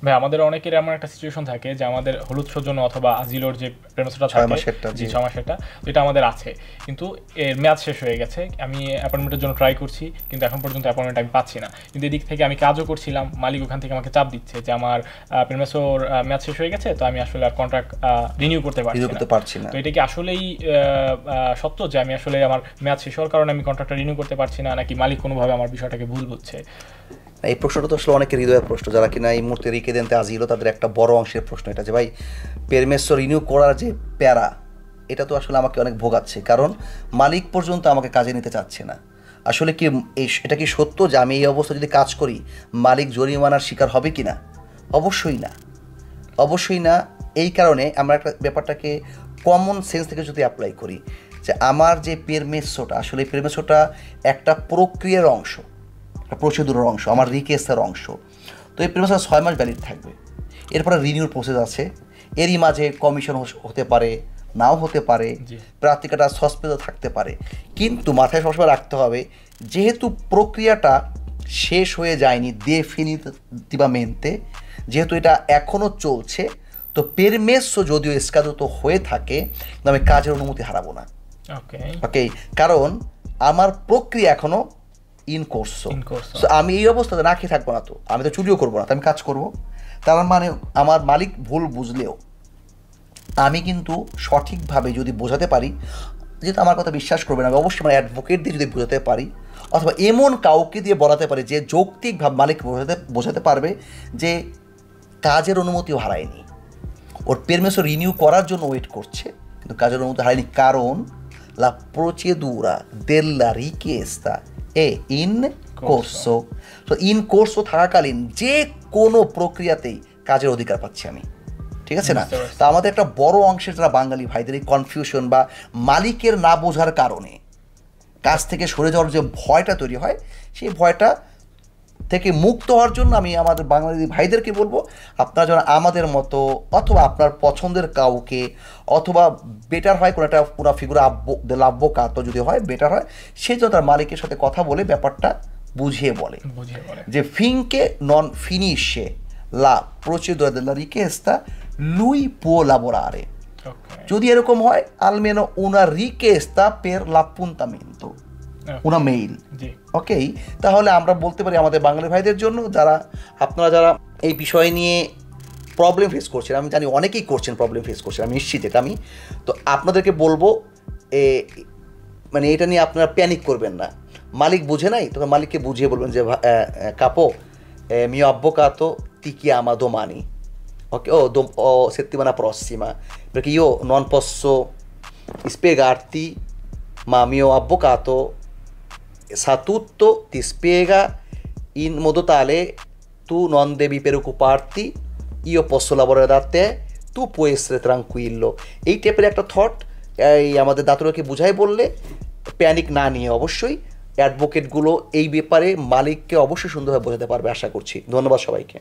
ভাই আমাদের অনেকের এমন একটা সিচুয়েশন থাকে যে আমাদের হলুদ সৌজন্য অথবা আজিলোর যে প্রেমসটা থাকে, জি 6 মাসেরটা, তো এটা আমাদের আছে, কিন্তু এর মেয়াদ শেষ হয়ে গেছে। আমি অ্যাপয়েন্টমেন্টের জন্য ট্রাই করছি, কিন্তু এখন পর্যন্ত অ্যাপয়েন্টমেন্ট আমি পাচ্ছি না। কিন্তু এদিক থেকে আমি কাজও করছিলাম, মালিক ওখান থেকে আমাকে চাপ দিচ্ছে যে আমার প্রেমসোর মেয়াদ শেষ হয়ে গেছে, তো আমি আসলে আর কন্ট্রাক্ট রিনিউ করতে পারছি না। তো এটা কি আসলেই সত্য যে আমি আসলে আমার মেয়াদ শেষ হওয়ার কারণে আমি কন্ট্রাক্টটা রিনিউ করতে পারছি না, নাকি মালিক কোনোভাবে আমার বিষয়টাকে ভুল বুঝছে? এই প্রশ্নটা তো আসলে অনেকের হৃদয়ের প্রশ্ন, যারা কিনা এই মুহূর্তে রিকে দেনতে আজিলো তাদের একটা বড় অংশের প্রশ্ন এটা, যে ভাই পেরমেসো রিনিউ করার যে প্যারা, এটা তো আসলে আমাকে অনেক ভোগাচ্ছে, কারণ মালিক পর্যন্ত আমাকে কাজে নিতে চাচ্ছে না। আসলে কি এটা কি সত্য যে আমি এই অবস্থা যদি কাজ করি মালিক জরিমানার শিকার হবে কি না? অবশ্যই না, অবশ্যই না। এই কারণে আমরা একটা ব্যাপারটাকে কমন সেন্স থেকে যদি অ্যাপ্লাই করি, যে আমার যে পেরমেসোটা, আসলে পেরমেসোটা একটা প্রক্রিয়ার অংশ, একটা প্রসিডিউরের অংশ, আমার রিকেসের অংশ। তো এই পেরমেসোটা 6 মাস ভ্যালিড থাকবে, এরপরে রিনিউর প্রসেস আছে, এরই মাঝে কমিশন হতে পারে, নাও হতে পারে, প্রার্থিকাটা সাসপেন্ডও থাকতে পারে। কিন্তু মাথায় সবসময় রাখতে হবে, যেহেতু প্রক্রিয়াটা শেষ হয়ে যায়নি দেফিনিটিভামেন্টে, যেহেতু এটা এখনও চলছে, তো পেরমেসো যদিও এসকাদুতো হয়ে থাকে, কিন্তু আমি কাজের অনুমতি হারাবো না। ওকে, কারণ আমার প্রক্রিয়া এখনও ইন কোর্সো। আমি এই অবস্থাতে না খেয়ে থাকবো না, তো আমি তো চুরিও করবো না, তো আমি কাজ করবো। তার মানে আমার মালিক ভুল বুঝলেও আমি কিন্তু সঠিকভাবে যদি বোঝাতে পারি, যেহেতু আমার কথা বিশ্বাস করবে না, অবশ্যই আমার অ্যাডভোকেট দিয়ে যদি বোঝাতে পারি, অথবা এমন কাউকে দিয়ে বলাতে পারি যে যৌক্তিকভাবে মালিক বোঝাতে পারবে যে কাজের অনুমতিও হারায়নি, ওর পেরমেসো রিনিউ করার জন্য ওয়েট করছে, কিন্তু কাজের অনুমতি হারায়নি, কারণ লা প্রচেদুরা দেল্লা রিকেস্তা ইন কোর্সো। তো ইন কোর্সো থাকাকালীন যে কোনো প্রক্রিয়াতেই কাজের অধিকার পাচ্ছি আমি, ঠিক আছে না? তা আমাদের একটা বড় অংশের যারা বাঙালি ভাইদের এই কনফিউশন বা মালিকের না বোঝার কারণে কাজ থেকে সরে যাওয়ার যে ভয়টা তৈরি হয়, সেই ভয়টা থেকে মুক্ত হওয়ার জন্য আমি আমাদের বাঙালি ভাইদেরকে বলবো, আপনারা যেন আমাদের মতো অথবা আপনার পছন্দের কাউকে, অথবা বেটার হয় কোনো একটা পুরা ফিগুরা লাভ্য কাত যদি হয় বেটার হয়, সেই জন্য তার মালিকের সাথে কথা বলে ব্যাপারটা বুঝিয়ে বলে যে ফিনকে নন ফিনিশে লা procedura della richiesta lui può lavorare. যদি এরকম হয় almeno una richiesta per l'appuntamento, una mail, ওকে, তাহলে আমরা বলতে পারি আমাদের বাঙালি ভাইদের জন্য, আপনারা যারা এই বিষয় নিয়ে প্রবলেম ফেস করছেন, আমি জানি অনেকেই করছেন, প্রবলেম ফেস করছেন, আমি নিশ্চিত এটা আমি, তো আপনাদেরকে বলবো মানে এটা নিয়ে আপনারা প্যানিক করবেন না। মালিক বুঝে নাই, তখন মালিককে বুঝিয়ে বলবেন যে কাপো mio avvocato ti chiama domani, ok, o settimana prossima, perché io non posso spiegarti, ma mio avvocato sa tutto, ti spiega in modo tale tu non devi preoccuparti, io posso lavorare da te, tu puoi essere tranquillo। এই টাইপের একটা thought এই আমাদের দাতুরকে বুঝাই বললে panic না নিয়ে অবশ্যই অ্যাডভোকেটগুলো এই ব্যাপারে মালিককে অবশ্যই সুন্দরভাবে বোঝাতে পারবে, আশা করছি। ধন্যবাদ সবাইকে।